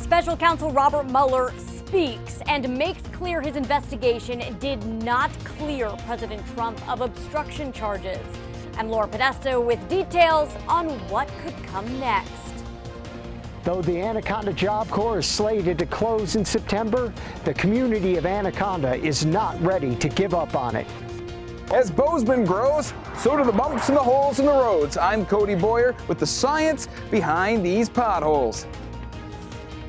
Special Counsel Robert Mueller speaks and makes clear his investigation did not clear President Trump of obstruction charges. I'm Laura Podesta with details on what could come next. Though the Anaconda Job Corps is slated to close in September, the community of Anaconda is not ready to give up on it. As Bozeman grows, so do the bumps and the holes in the roads. I'm Cody Boyer with the science behind these potholes.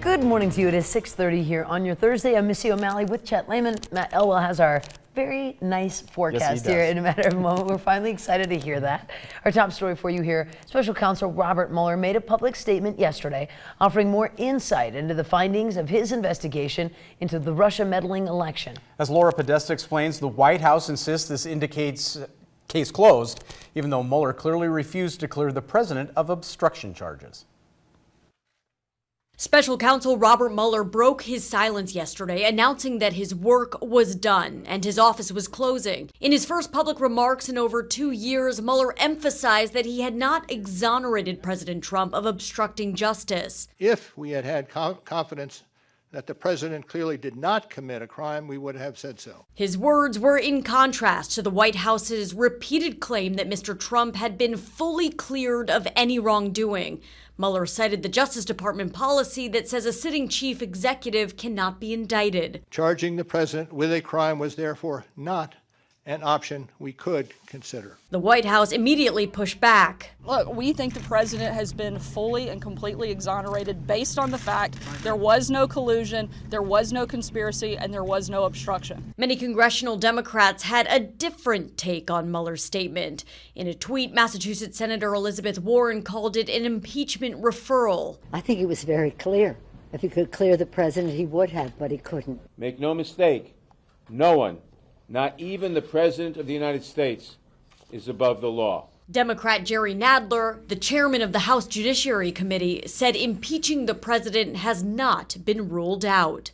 Good morning to you. It is 6:30 here on your Thursday. I'm Missy O'Malley with Chet Lehman. Matt Elwell has our very nice forecast here in a matter of a moment. We're finally excited to hear that. Our top story for you here, Special Counsel Robert Mueller made a public statement yesterday offering more insight into the findings of his investigation into the Russia meddling election. As Laura Podesta explains, the White House insists this indicates case closed, even though Mueller clearly refused to clear the president of obstruction charges. Special Counsel Robert Mueller broke his silence yesterday, announcing that his work was done and his office was closing. In his first public remarks in over 2 years, Mueller emphasized that he had not exonerated President Trump of obstructing justice. If we had had confidence that the president clearly did not commit a crime, we would have said so. His words were in contrast to the White House's repeated claim that Mr. Trump had been fully cleared of any wrongdoing. Mueller cited the Justice Department policy that says a sitting chief executive cannot be indicted. Charging the president with a crime was therefore not an option we could consider. The White House immediately pushed back. Look, we think the president has been fully and completely exonerated based on the fact there was no collusion, there was no conspiracy, and there was no obstruction. Many congressional Democrats had a different take on Mueller's statement. In a tweet, Massachusetts Senator Elizabeth Warren called it an impeachment referral. I think it was very clear. If he could clear the president, he would have, but he couldn't. Make no mistake, no one, not even the President of the United States, is above the law. Democrat Jerry Nadler, the chairman of the House Judiciary Committee, said impeaching the president has not been ruled out.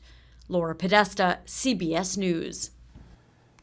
Laura Podesta, CBS News.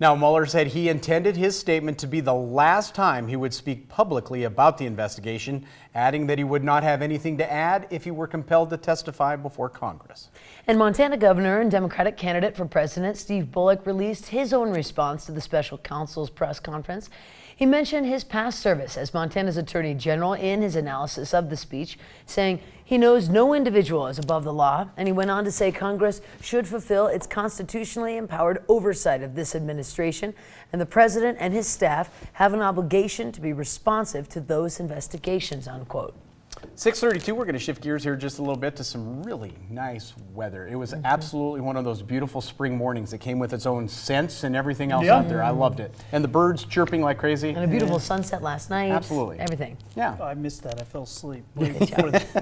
Now, Mueller said he intended his statement to be the last time he would speak publicly about the investigation, adding that he would not have anything to add if he were compelled to testify before Congress. And Montana Governor and Democratic candidate for president Steve Bullock released his own response to the special counsel's press conference. He mentioned his past service as Montana's Attorney General in his analysis of the speech, saying he knows no individual is above the law, and he went on to say Congress should fulfill its constitutionally empowered oversight of this administration, and the president and his staff have an obligation to be responsive to those investigations, unquote. 6:32, we're going to shift gears here just a little bit to some really nice weather. It was absolutely one of those beautiful spring mornings that came with its own scents and everything else out there. I loved it. And the birds chirping like crazy. And a beautiful sunset last night. Absolutely. Everything. Yeah. Oh, I missed that. I fell asleep. Trust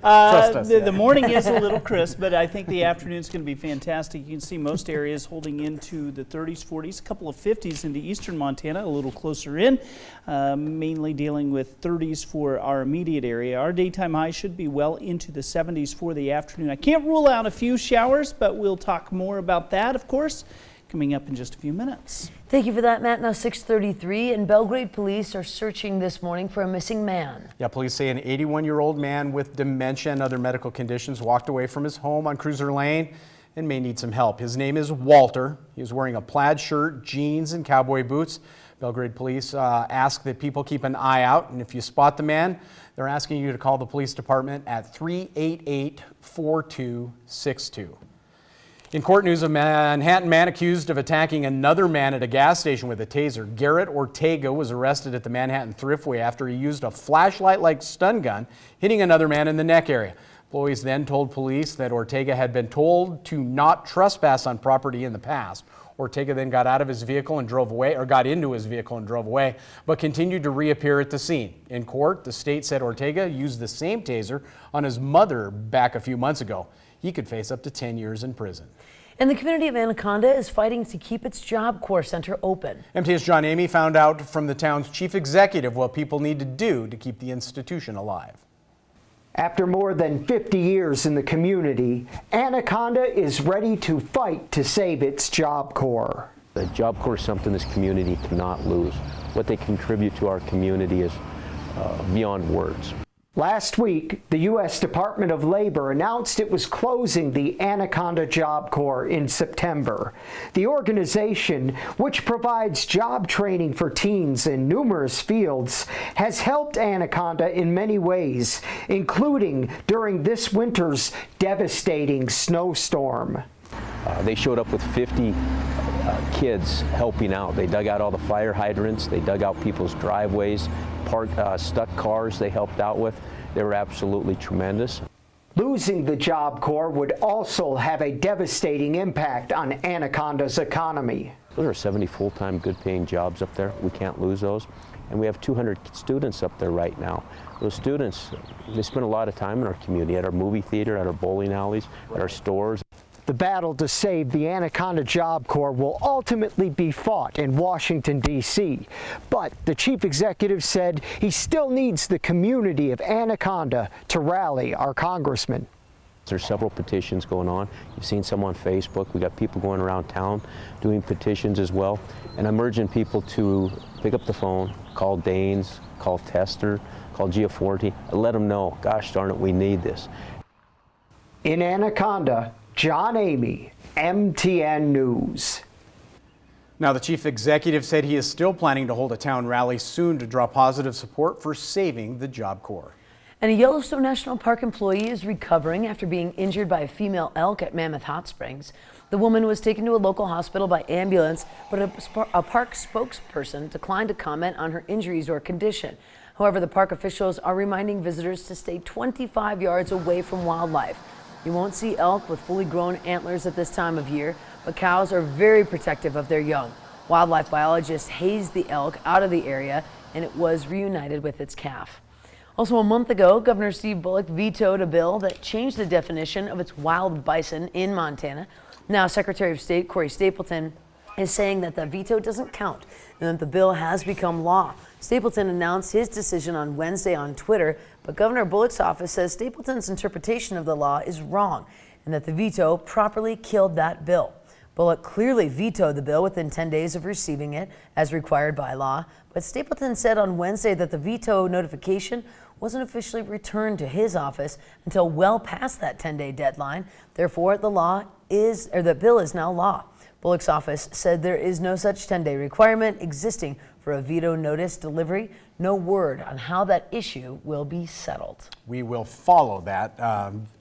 us. The morning is a little crisp, but I think the afternoon is going to be fantastic. You can see most areas holding into the 30s, 40s, a couple of 50s into eastern Montana, a little closer in, mainly dealing with 30s for our immediate area. Our daytime high should be well into the 70s for the afternoon. I can't rule out a few showers, but we'll talk more about that, of course, coming up in just a few minutes. Thank you for that, Matt. Now 6:33, and Belgrade police are searching this morning for a missing man. Yeah, police say an 81-year-old man with dementia and other medical conditions walked away from his home on Cruiser Lane and may need some help. His name is Walter. He was wearing a plaid shirt, jeans, and cowboy boots. Belgrade police ask that people keep an eye out, and if you spot the man, they're asking you to call the police department at 388-4262. In court news, a Manhattan man accused of attacking another man at a gas station with a taser. Garrett Ortega was arrested at the Manhattan Thriftway after he used a flashlight-like stun gun, hitting another man in the neck area. Employees then told police that Ortega had been told to not trespass on property in the past. Ortega then got into his vehicle and drove away, but continued to reappear at the scene. In court, the state said Ortega used the same taser on his mother back a few months ago. He could face up to 10 years in prison. And the community of Anaconda is fighting to keep its Job Corps Center open. MTS John Amy found out from the town's chief executive what people need to do to keep the institution alive. After more than 50 years in the community, Anaconda is ready to fight to save its Job Corps. The Job Corps is something this community cannot lose. What they contribute to our community is beyond words. Last week, the U.S. Department of Labor announced it was closing the Anaconda Job Corps in September. The organization, which provides job training for teens in numerous fields, has helped Anaconda in many ways, including during this winter's devastating snowstorm. They showed up with 50 kids helping out. They dug out all the fire hydrants, they dug out people's driveways, stuck cars they helped out with. They were absolutely tremendous. Losing the Job Corps would also have a devastating impact on Anaconda's economy. There are 70 full-time, good-paying jobs up there. We can't lose those. And we have 200 students up there right now. Those students, they spend a lot of time in our community, at our movie theater, at our bowling alleys, at our stores. The battle to save the Anaconda Job Corps will ultimately be fought in Washington, D.C. But the chief executive said he still needs the community of Anaconda to rally our congressman. There's several petitions going on. You've seen some on Facebook. We got people going around town doing petitions as well. And I'm urging people to pick up the phone, call Danes, call Tester, call Giaforti, and let them know, gosh darn it, we need this. In Anaconda, John Amey, MTN News. Now, the chief executive said he is still planning to hold a town rally soon to draw positive support for saving the Job Corps. And a Yellowstone National Park employee is recovering after being injured by a female elk at Mammoth Hot Springs. The woman was taken to a local hospital by ambulance, but a park spokesperson declined to comment on her injuries or condition. However, the park officials are reminding visitors to stay 25 yards away from wildlife. You won't see elk with fully grown antlers at this time of year, but cows are very protective of their young. Wildlife biologists hazed the elk out of the area, and it was reunited with its calf. Also, a month ago, Governor Steve Bullock vetoed a bill that changed the definition of its wild bison in Montana. Now, Secretary of State Corey Stapleton is saying that the veto doesn't count and that the bill has become law. Stapleton announced his decision on Wednesday on Twitter, but Governor Bullock's office says Stapleton's interpretation of the law is wrong and that the veto properly killed that bill. Bullock clearly vetoed the bill within 10 days of receiving it, as required by law, but Stapleton said on Wednesday that the veto notification wasn't officially returned to his office until well past that 10-day deadline. Therefore, the bill is now law. Bullock's office said there is no such 10-day requirement existing for a veto notice delivery. No word on how that issue will be settled. We will follow that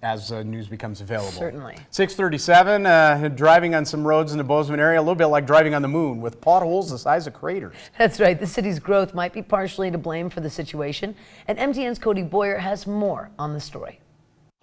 as news becomes available. Certainly. 6:37, driving on some roads in the Bozeman area, a little bit like driving on the moon with potholes the size of craters. That's right. The city's growth might be partially to blame for the situation, and MTN's Cody Boyer has more on the story.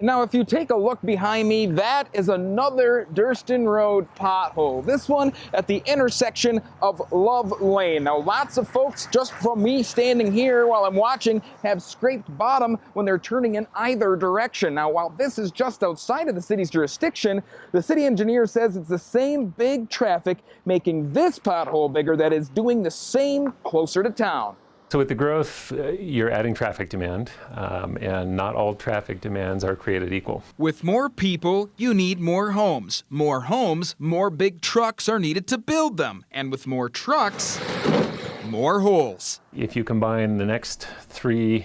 Now, if you take a look behind me, that is another Durston Road pothole. This one at the intersection of Love Lane. Now, lots of folks, just from me standing here while I'm watching, have scraped bottom when they're turning in either direction. Now, while this is just outside of the city's jurisdiction, the city engineer says it's the same big traffic making this pothole bigger that is doing the same closer to town. So with the growth, you're adding traffic demand, and not all traffic demands are created equal. With more people, you need more homes. More homes, more big trucks are needed to build them. And with more trucks, more holes. If you combine the next three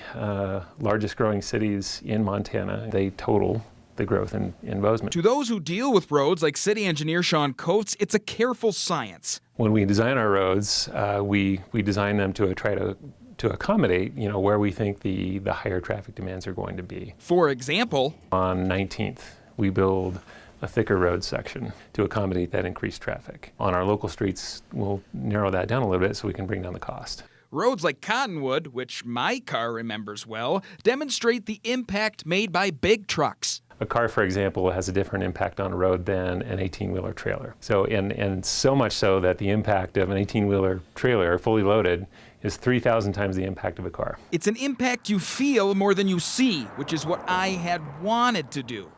largest growing cities in Montana, they total the growth in Bozeman. To those who deal with roads like city engineer Sean Coates, it's a careful science. When we design our roads, we design them to try to accommodate, where we think the higher traffic demands are going to be. For example, on 19th, we build a thicker road section to accommodate that increased traffic. On our local streets, we'll narrow that down a little bit so we can bring down the cost. Roads like Cottonwood, which my car remembers well, demonstrate the impact made by big trucks. A car, for example, has a different impact on a road than an 18-wheeler trailer. So, and so much so that the impact of an 18-wheeler trailer, fully loaded, is 3,000 times the impact of a car. It's an impact you feel more than you see, which is what I had wanted to do.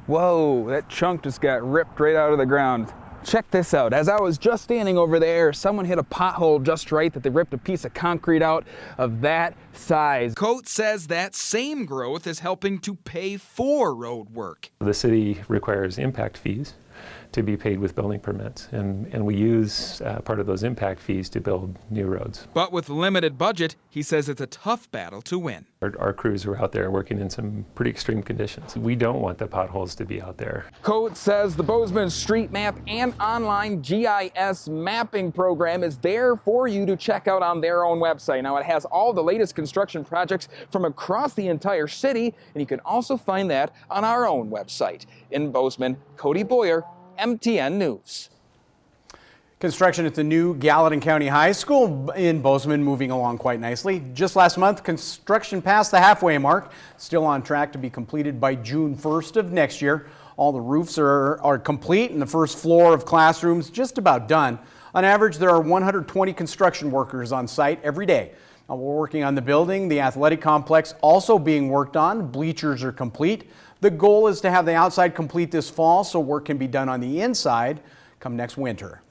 Whoa, that chunk just got ripped right out of the ground. Check this out. As I was just standing over there, someone hit a pothole just right that they ripped a piece of concrete out of that size. Coates says that same growth is helping to pay for road work. The city requires impact fees to be paid with building permits. And we use part of those impact fees to build new roads. But with limited budget, he says it's a tough battle to win. Our crews are out there working in some pretty extreme conditions. We don't want the potholes to be out there. Coates says the Bozeman Street Map and online GIS mapping program is there for you to check out on their own website. Now, it has all the latest construction projects from across the entire city, and you can also find that on our own website. In Bozeman, Cody Boyer, MTN News. Construction at the new Gallatin County High School in Bozeman moving along quite nicely. Just last month, construction passed the halfway mark, still on track to be completed by June 1st of next year. All the roofs are complete and the first floor of classrooms just about done. On average, there are 120 construction workers on site every day. Now, we're working on the building, the athletic complex also being worked on. Bleachers are complete. The goal is to have the outside complete this fall so work can be done on the inside come next winter.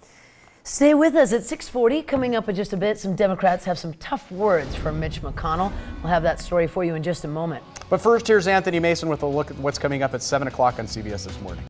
Stay with us at 6:40. Coming up in just a bit, some Democrats have some tough words from Mitch McConnell. We'll have that story for you in just a moment. But first, here's Anthony Mason with a look at what's coming up at 7 o'clock on CBS This Morning.